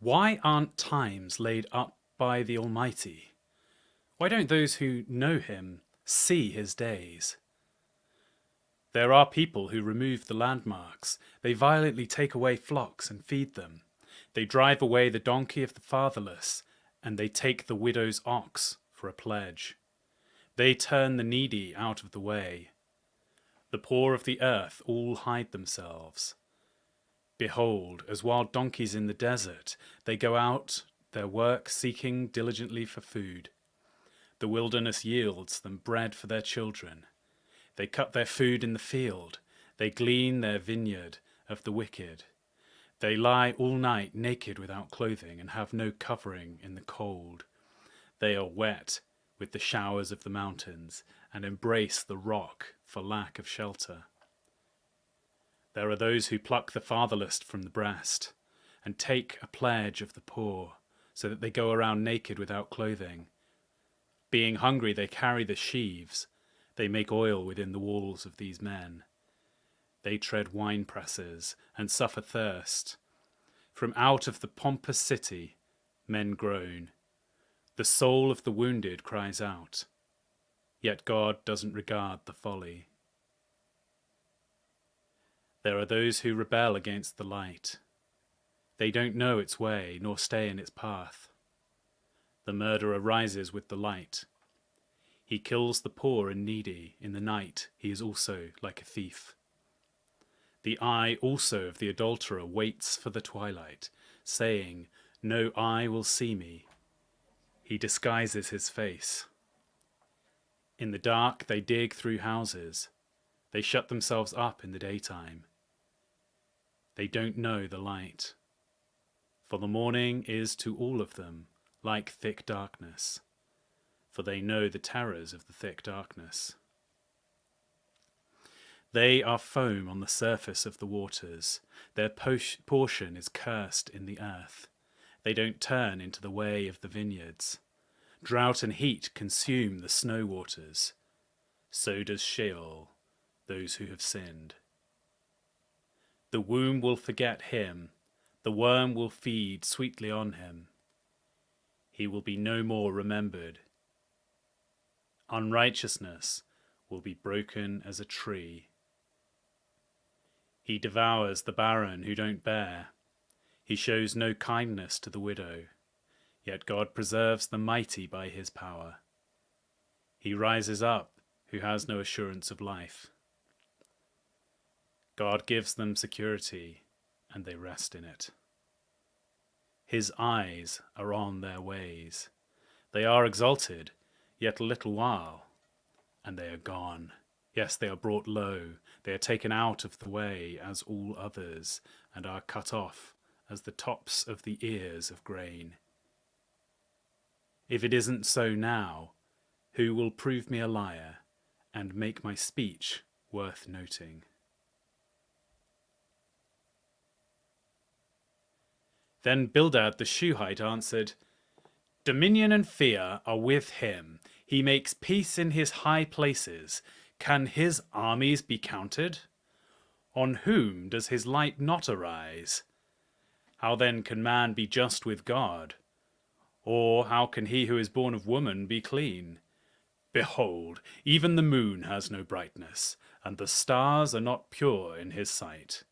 Why aren't times laid up by the Almighty? Why don't those who know him see his days? There are people who remove the landmarks. They violently take away flocks and feed them. They drive away the donkey of the fatherless, and they take the widow's ox for a pledge. They turn the needy out of the way. The poor of the earth all hide themselves. Behold, as wild donkeys in the desert, they go out their work seeking diligently for food. The wilderness yields them bread for their children. They cut their food in the field. They glean their vineyard of the wicked. They lie all night naked without clothing and have no covering in the cold. They are wet with the showers of the mountains and embrace the rock for lack of shelter. There are those who pluck the fatherless from the breast and take a pledge of the poor, so that they go around naked without clothing. Being hungry, they carry the sheaves. They make oil within the walls of these men. They tread wine presses and suffer thirst. From out of the pompous city, men groan. The soul of the wounded cries out. Yet God doesn't regard the folly. There are those who rebel against the light. They don't know its way, nor stay in its path. The murderer rises with the light. He kills the poor and needy. In the night he is also like a thief. The eye also of the adulterer waits for the twilight, saying, "No eye will see me." He disguises his face. In the dark they dig through houses. They shut themselves up in the daytime. They don't know the light. For the morning is to all of them like thick darkness, for they know the terrors of the thick darkness. They are foam on the surface of the waters. Their portion is cursed in the earth. They don't turn into the way of the vineyards. Drought and heat consume the snow waters. So does Sheol, those who have sinned. The womb will forget him. The worm will feed sweetly on him. He will be no more remembered. Unrighteousness will be broken as a tree. He devours the barren who don't bear. He shows no kindness to the widow. Yet God preserves the mighty by his power. He rises up who has no assurance of life. God gives them security, and they rest in it. His eyes are on their ways. They are exalted, yet a little while, and they are gone. Yes, they are brought low. They are taken out of the way as all others, and are cut off as the tops of the ears of grain. If it isn't so now, who will prove me a liar and make my speech worth noting? Then Bildad the Shuhite answered, "Dominion and fear are with him. He makes peace in his high places. Can his armies be counted? On whom does his light not arise? How then can man be just with God? Or how can he who is born of woman be clean? Behold, even the moon has no brightness, and the stars are not pure in his sight.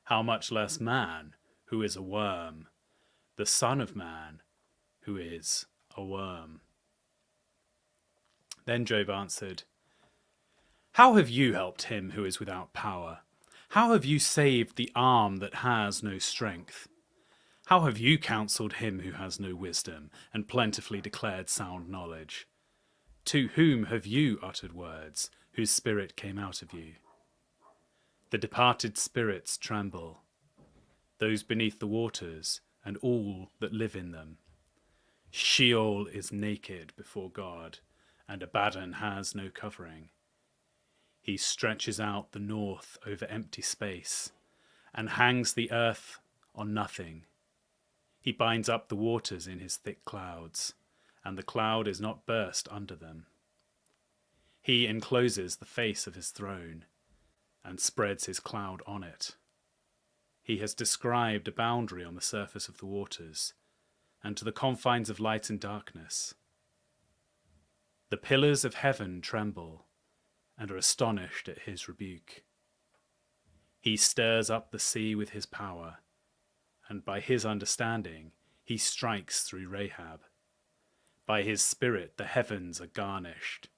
How much less man, who is a worm, the son of man, who is a worm?" Then Job answered, "How have you helped him who is without power? How have you saved the arm that has no strength? How have you counseled him who has no wisdom, and plentifully declared sound knowledge? To whom have you uttered words, whose spirit came out of you? The departed spirits tremble, those beneath the waters, and all that live in them. Sheol is naked before God, and Abaddon has no covering. He stretches out the north over empty space, and hangs the earth on nothing. He binds up the waters in his thick clouds, and the cloud is not burst under them. He encloses the face of his throne, and spreads his cloud on it. He has described a boundary on the surface of the waters, and to the confines of light and darkness. The pillars of heaven tremble, and are astonished at his rebuke. He stirs up the sea with his power, and by his understanding he strikes through Rahab. By his spirit the heavens are garnished.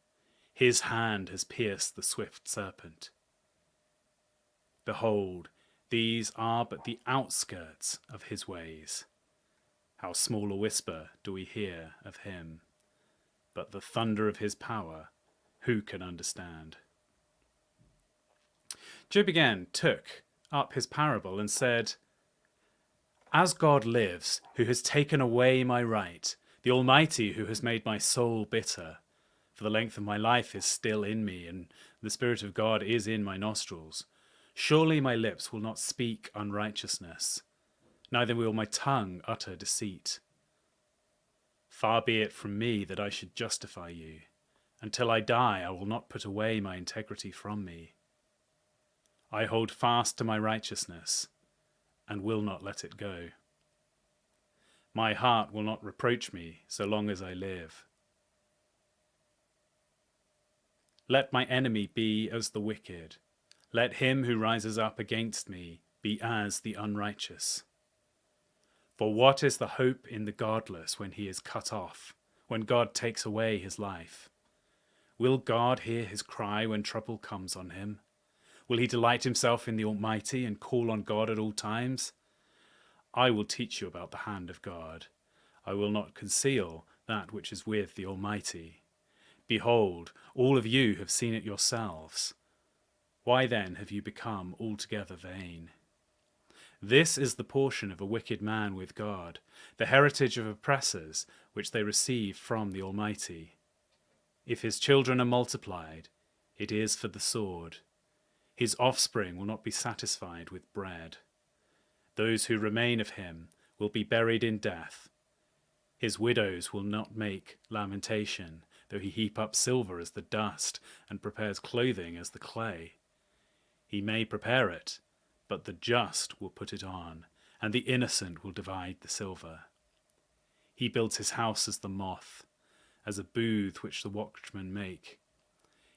His hand has pierced the swift serpent. Behold, these are but the outskirts of his ways. How small a whisper do we hear of him? But the thunder of his power, who can understand? Job again took up his parable and said, As God lives, who has taken away my right, the Almighty who has made my soul bitter, for the length of my life is still in me, and the Spirit of God is in my nostrils, surely my lips will not speak unrighteousness, neither will my tongue utter deceit. Far be it from me that I should justify you. Until I die, I will not put away my integrity from me. I hold fast to my righteousness, and will not let it go. My heart will not reproach me so long as I live. Let my enemy be as the wicked. Let him who rises up against me be as the unrighteous. For what is the hope in the godless when he is cut off, when God takes away his life? Will God hear his cry when trouble comes on him? Will he delight himself in the Almighty and call on God at all times? I will teach you about the hand of God. I will not conceal that which is with the Almighty. Behold, all of you have seen it yourselves. Why then have you become altogether vain? This is the portion of a wicked man with God, the heritage of oppressors, which they receive from the Almighty. If his children are multiplied, it is for the sword. His offspring will not be satisfied with bread. Those who remain of him will be buried in death. His widows will not make lamentation, though he heap up silver as the dust and prepares clothing as the clay. He may prepare it, but the just will put it on, and the innocent will divide the silver. He builds his house as the moth, as a booth which the watchmen make.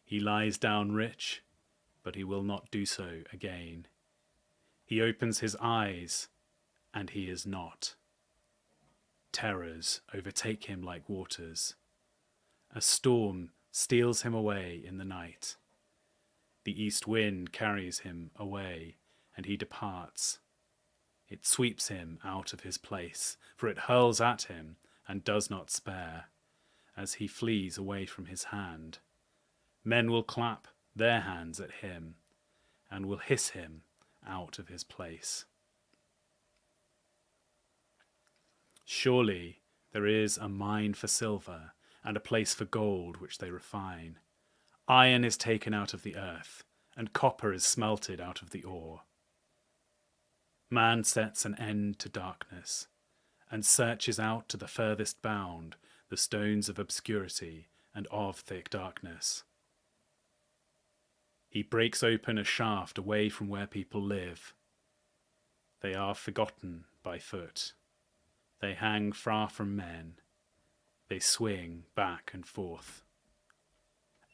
He lies down rich, but he will not do so again. He opens his eyes, and he is not. Terrors overtake him like waters. A storm steals him away in the night. The east wind carries him away, and he departs. It sweeps him out of his place, for it hurls at him and does not spare, as he flees away from his hand. Men will clap their hands at him, and will hiss him out of his place. Surely there is a mine for silver, and a place for gold which they refine. Iron is taken out of the earth, and copper is smelted out of the ore. Man sets an end to darkness, and searches out to the furthest bound the stones of obscurity and of thick darkness. He breaks open a shaft away from where people live. They are forgotten by foot. They hang far from men. They swing back and forth.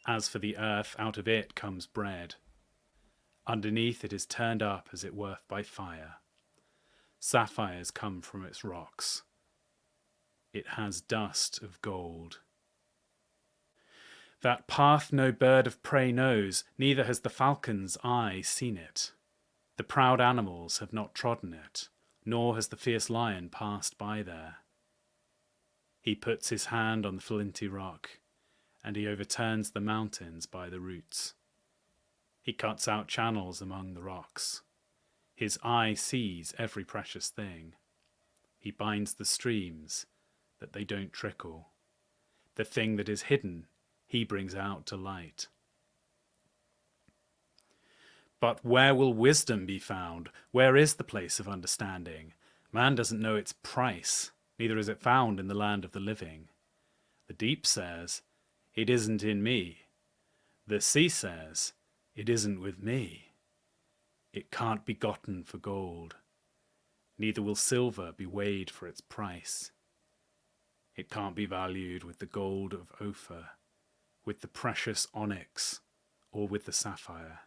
As for the earth, out of it comes bread. Underneath it is turned up as it were by fire. Sapphires come from its rocks. It has dust of gold. That path no bird of prey knows, neither has the falcon's eye seen it. The proud animals have not trodden it, nor has the fierce lion passed by there. He puts his hand on the flinty rock, and he overturns the mountains by the roots. He cuts out channels among the rocks. His eye sees every precious thing. He binds the streams that they don't trickle. The thing that is hidden he brings out to light. But where will wisdom be found? Where is the place of understanding? Man doesn't know its price, neither is it found in the land of the living. The deep says, "It isn't in me." The sea says, "It isn't with me." It can't be gotten for gold. neither will silver be weighed for its price. It can't be valued with the gold of Ophir, with the precious onyx, or with the sapphire.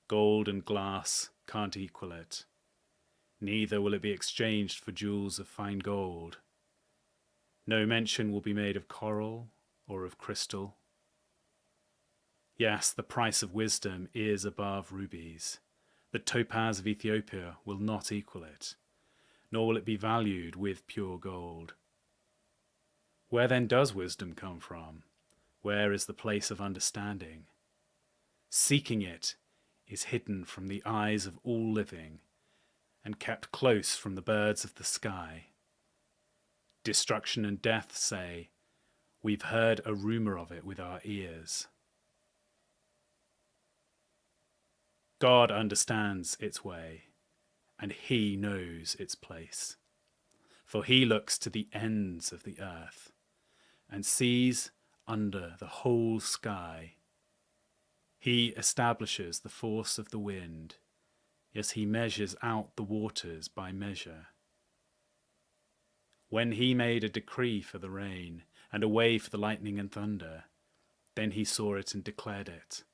Gold and glass can't equal it, neither will it be exchanged for jewels of fine gold. No mention will be made of coral or of crystal. Yes, the price of wisdom is above rubies. The topaz of Ethiopia will not equal it, nor will it be valued with pure gold. Where then does wisdom come from? Where is the place of understanding? Seeking it is hidden from the eyes of all living, and kept close from the birds of the sky. Destruction and death say, "We've heard a rumor of it with our ears." God understands its way, and he knows its place. For he looks to the ends of the earth, and sees under the whole sky. He establishes the force of the wind, yes, he measures out the waters by measure. When he made a decree for the rain, and a way for the lightning and thunder, then he saw it and declared it.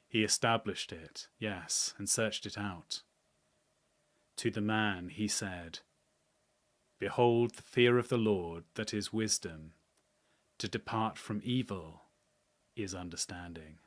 He established it, yes, and searched it out. To the man he said, "Behold, the fear of the Lord, that is wisdom. To depart from evil is understanding."